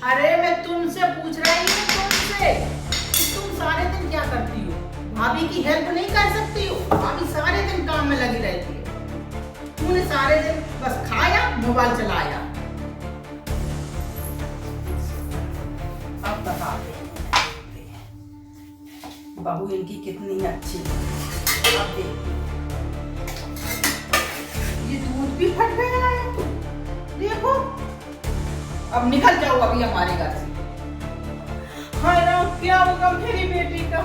अरे मैं तुमसे पूछ रही हूँ तुमसे कि तुम सारे दिन क्या करती हो? भाभी की हेल्प नहीं कर सकती हो? भाभी सारे दिन काम में लगी रहती है। तूने सारे दिन बस खाया, मोबाइल चलाया। अब बताते हैं बहू इनकी कितनी अच्छी है। अब ये दूध भी फट गया है। देखो, अब निकल जाओ अभी हमारे घर से। हाय राम, क्या होगा मेरी बेटी का?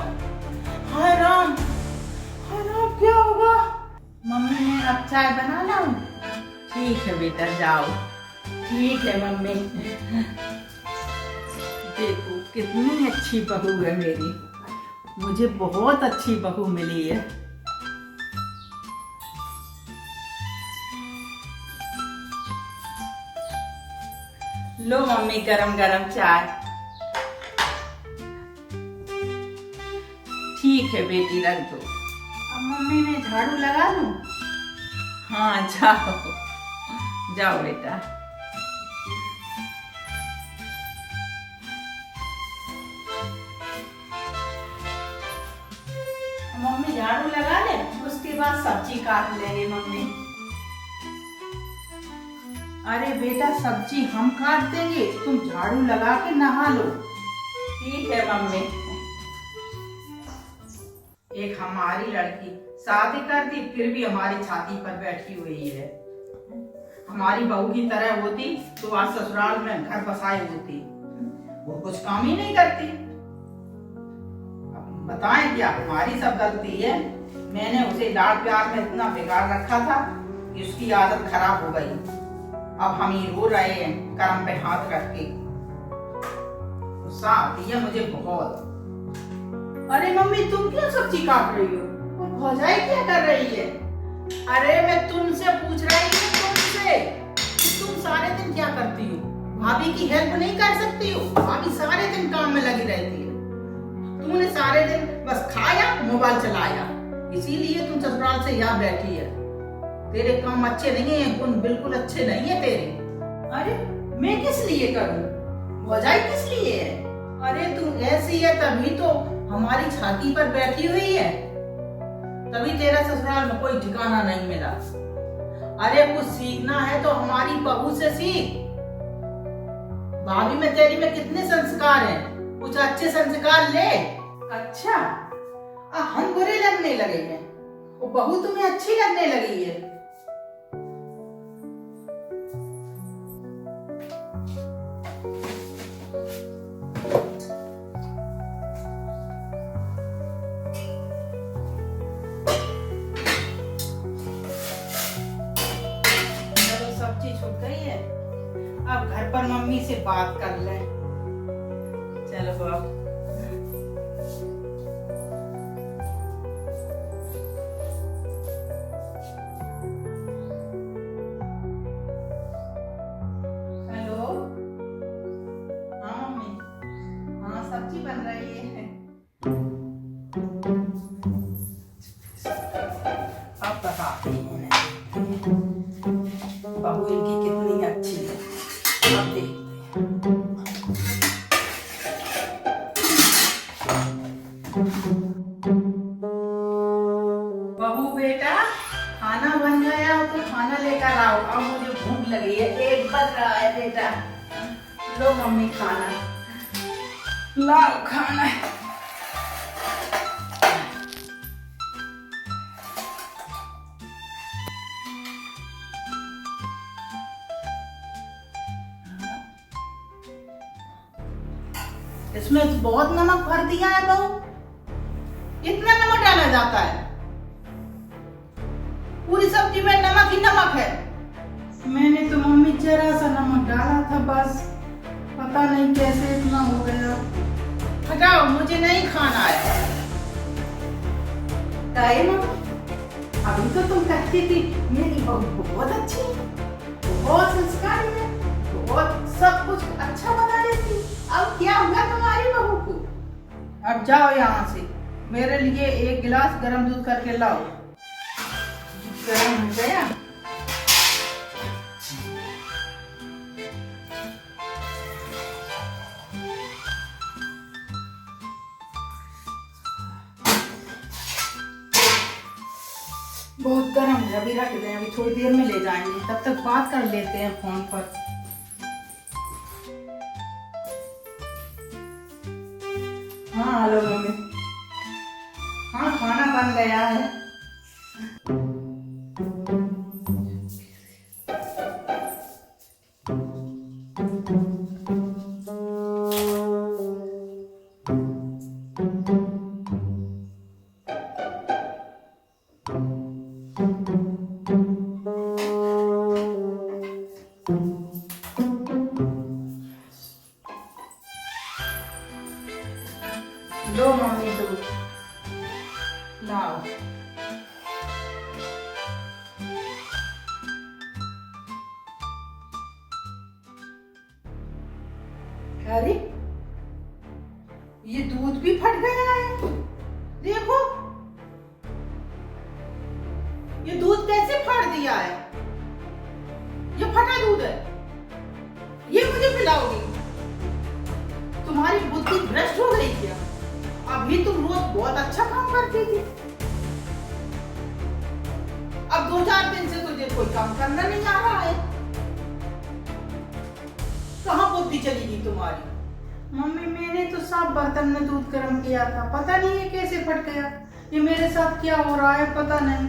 हाय राम, क्या होगा? मम्मी मैं अब चाय बना लाऊं? ठीक है बेटा, जाओ। ठीक है मम्मी। देखो कितनी अच्छी बहू है मेरी, मुझे बहुत अच्छी बहू मिली है। लो मम्मी गरम गरम चाय। ठीक है बेटी, रख दो। अब मम्मी मैं झाड़ू लगा लूं? हाँ जाओ, जाओ बेटा। मम्मी झाड़ू लगा ले, उसके बाद सब्जी काट लेंगे मम्मी। अरे बेटा, सब्जी हम काट देंगे, तुम झाड़ू लगा के नहा लो। ठीक है मम्मी। एक हमारी लड़की शादी कर दी, फिर भी हमारी छाती पर बैठी हुई है। हमारी बहू की तरह होती तो आज ससुराल में घर बसाई होती। वो कुछ काम ही नहीं करती। अब बताएं क्या, हमारी सब गलती है। मैंने उसे लाड प्यार में इतना बिगाड़ रखा था कि उसकी आदत खराब हो गई। अब हम ही रो रहे हैं कर्म पे हाथ रख के। गुस्सा आती है मुझे बहुत। अरे मम्मी, तुम क्यों सब्जी काट रही हो? और भौजाई क्या कर रही है? अरे मैं तुमसे पूछ रही हूँ तुमसे कि तुम सारे दिन क्या करती हो? भाभी की हेल्प नहीं कर सकती हो? भाभी सारे दिन काम में लगी रहती है। तूने सारे दिन बस खाया, मोबाइल चलाया, इसीलिए तुम ससुराल से यहाँ बैठी है। तेरे काम अच्छे नहीं है, गुण बिल्कुल अच्छे नहीं है तेरे। अरे मैं किस लिए करूं? भौजाई किस लिए है? अरे तू ऐसी है तभी तो हमारी छाती पर बैठी हुई है, तभी तेरा ससुराल में कोई ठिकाना नहीं मिला। अरे कुछ सीखना है तो हमारी बहू से सीख। भाभी में तेरी में कितने संस्कार हैं, कुछ अच्छे संस्कार ले। अच्छा, हम बुरे लगने लगे हैं, वो बहू तुम्हें अच्छी लगने लगी है। सब्जी छूट गई है, अब घर पर मम्मी से बात कर ले। चलो बाप। हेलो, हाँ मम्मी, हाँ सब्जी बन रही है। अब बताते हैं बहू इनकी कितनी अच्छी है। अब देखते हैं। बहू बेटा, खाना बन गया हो तो खाना लेकर आओ। अब मुझे भूख लगी है, पेट बज रहा है बेटा। लो मम्मी खाना लाओ, खाना है। इसमें बहुत नमक भर दिया है बहू, इतना नमक डाला जाता है? पूरी सब्जी में नमक ही नमक है। मैंने तो मम्मी जरा सा नमक डाला था बस, पता नहीं कैसे इतना हो गया। हटाओ, मुझे नहीं खाना है। अभी तो तुम कहती थी मेरी बहू बहुत अच्छी है, बहुत संस्कारी है, बहुत सब कुछ अच्छा बना लेती। अब क्या हुआ तुम्हारी बहू को? अब जाओ यहाँ से, मेरे लिए एक गिलास गर्म दूध करके लाओ। गर्म हो गया? बहुत गर्म है, अभी रख दें, अभी थोड़ी देर में ले जाएंगे, तब तक बात कर लेते हैं फोन पर। हाँ हेलो मम्मी। हाँ खाना बन गया है। लो मम्मी दूध लाओ। अरे ये दूध भी फट गया है, देखो ये दूध कैसे फाड़ दिया है, ये फटा दूध है, ये मुझे पिलाओगी? तुम्हारी बुद्धि भ्रष्ट हो गई क्या? अभी तुम रोज बहुत अच्छा काम करती थी, अब 2-4 दिन से तुझे कोई काम करना नहीं आ रहा है, कहाँ बुद्धि चली गई तुम्हारी? मम्मी मैंने तो साफ बर्तन में दूध गर्म किया था, पता नहीं ये कैसे फट गया, ये मेरे साथ क्या हो रहा है पता नहीं।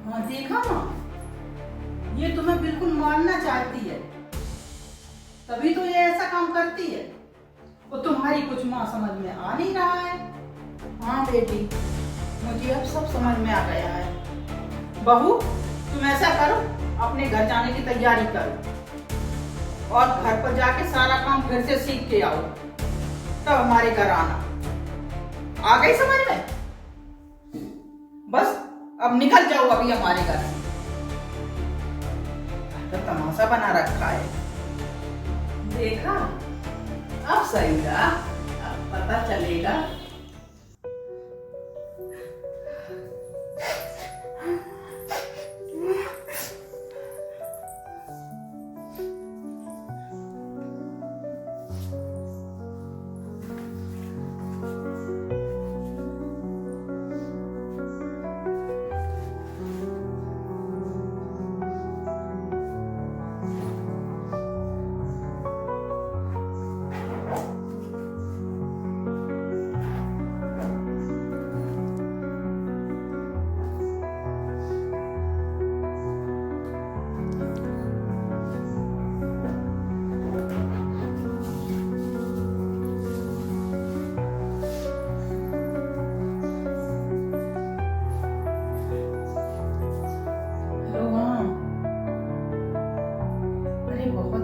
हाँ देखा ना, ये तुम्हें बिल्कुल मारना चाहती है, तभी तो ये ऐसा काम करती है, वो तुम्हारी कुछ माँ समझ में आ नहीं रहा है। हाँ बेटी, मुझे अब सब समझ में आ गया है। बहू तुम ऐसा करो, अपने घर जाने की तैयारी करो और घर पर जाके सारा काम फिर से सीख के आओ, तब हमारे घर आना। आ गई समझ में? बस अब निकल जाओ अभी हमारे घर से। तो तमाशा बना रखा है, देखा अब सही रहा, अब पता चलेगा।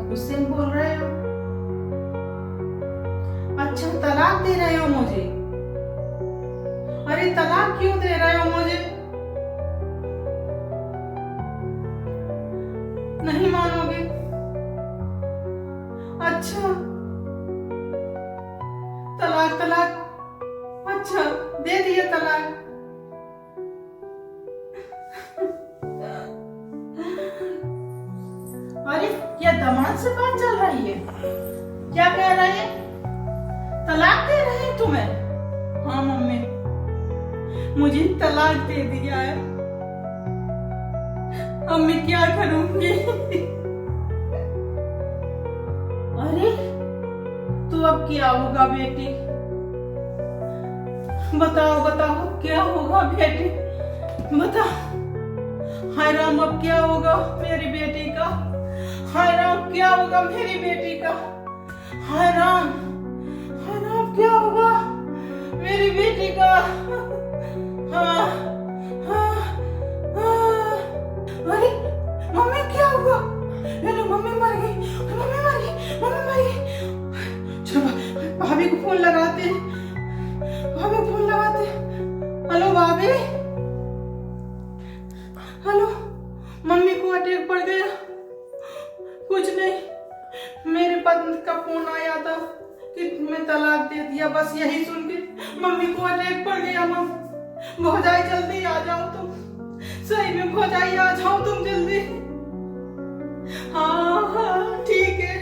गुस्से में बोल रहे हो? अच्छा तलाक दे रहे हो मुझे? अरे तलाक क्यों दे रहे हो मुझे? नहीं मानोगे? अच्छा तलाक तलाक, अच्छा दे दिया तलाक। अरे क्या दामाद से बात चल रही है? क्या कह रहे हैं? तलाक दे रहे हैं तुम्हें? हाँ मम्मी, मुझे तलाक दे दिया है, अब मैं क्या करूंगी? अरे तो अब क्या होगा बेटी? बताओ बताओ क्या होगा बेटी, बताओ। हाय राम अब क्या होगा मेरी बेटी का? हाय राम क्या होगा मेरी बेटी का? हाय राम क्या होगा मेरी बेटी का? हाँ, हाँ, हाँ। अरे मम्मी क्या हुआ? मम्मी मर गई, मम्मी मर गई, मम्मी मर गई। चलो भाभी को फोन लगाते हैं, भाभी को फोन लगाते हैं। हेलो भाभी, हेलो, मम्मी को अटैक पड़ गया। कुछ नहीं, मेरे पति का फोन आया था कि मैं तलाक दे दिया, बस यही सुन के मम्मी को अटैक पड़ गया। भौजाई जल्दी आ जाओ तुम, सही में भौजाई आ जाओ तुम जल्दी। हाँ हाँ ठीक है।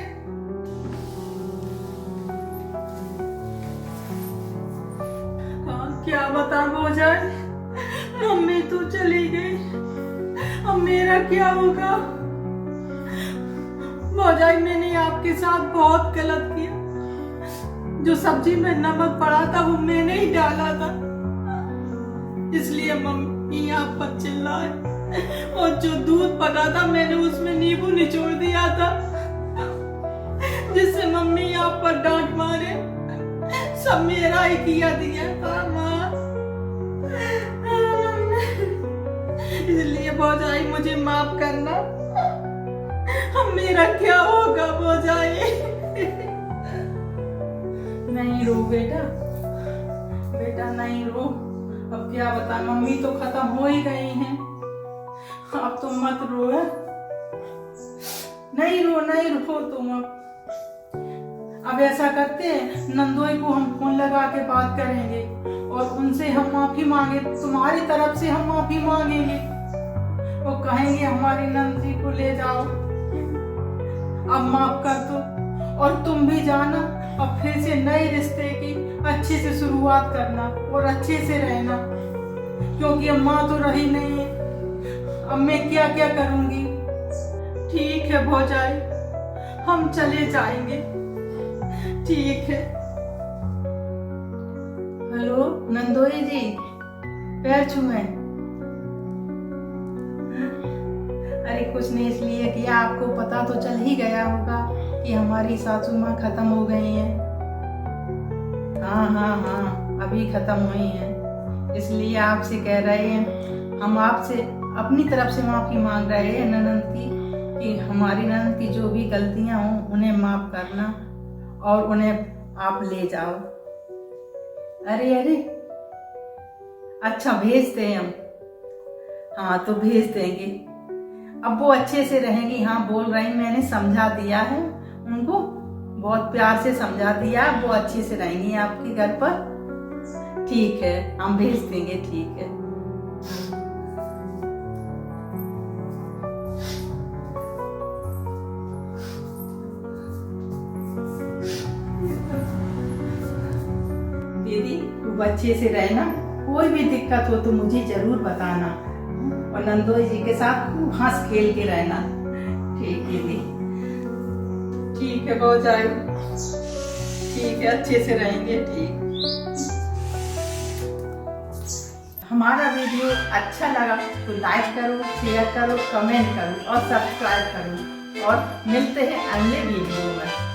हाँ क्या बता भौजाई, मम्मी मम्मी तो चली गई, अब मेरा क्या होगा? भौजाई मैंने आपके साथ बहुत गलत किया। जो सब्जी में नमक पड़ा था वो मैंने ही डाला था, इसलिए मम्मी आप पर चिल्लाए। और जो दूध पड़ा था मैंने उसमें नींबू निचोड़ दिया था, जिससे मम्मी आप पर डांट मारे। सब मेरा ही किया दिया था माँ, इसलिए भौजाई मुझे माफ करना। अब मेरा क्या होगा भौजाई? नहीं रो बेटा, बेटा नहीं रो। अब क्या बता, मम्मी तो खत्म हो ही गई हैं, अब तुम मत रो है। नहीं रो तुम। अब ऐसा करते हैं, नंदोई को हम फोन लगा के बात करेंगे और उनसे हम माफी मांगे, तुम्हारी तरफ से हम माफी मांगेंगे। वो कहेंगे हमारी नंदी को ले जाओ, अब माफ कर दो। और तुम भी जाना, अब फिर से नए रिश्ते की अच्छे से शुरुआत करना और अच्छे से रहना, क्योंकि अब माँ तो रही नहीं है। अब मैं क्या क्या करूंगी। ठीक है भौजाई, हम चले जाएंगे। ठीक है। हेलो नंदोई जी, पैर छुए। अरे कुछ नहीं, इसलिए कि आपको पता तो चल ही गया होगा कि हमारी सासू माँ खत्म हो गई हैं। हाँ, अभी खत्म हुई हैं, इसलिए आपसे कह रहे हैं। हम आपसे अपनी तरफ से माफी मांग रहे हैं ननद की, कि हमारी ननद की जो भी गलतियां हों उन्हें माफ करना और उन्हें आप ले जाओ। अरे अच्छा, भेजते हैं हम। हाँ तो भेज देंगे, अब वो अच्छे से रहेंगी। हाँ बोल रही, मैंने समझा दिया है उनको, बहुत प्यार से समझा दिया, वो अच्छे से रहेंगी आपके घर पर। ठीक है, हम भेज देंगे। ठीक है। दीदी खूब अच्छे से रहना, कोई भी दिक्कत हो तो मुझे जरूर बताना, और नंदोई जी के साथ खूब हंस खेल के रहना। ठीक है दीदी। ठीक है भौजाई, ठीक है, अच्छे से रहेंगे। ठीक। हमारा वीडियो अच्छा लगा तो लाइक करो, शेयर करो, कमेंट करो और सब्सक्राइब करो, और मिलते हैं अगले वीडियो में।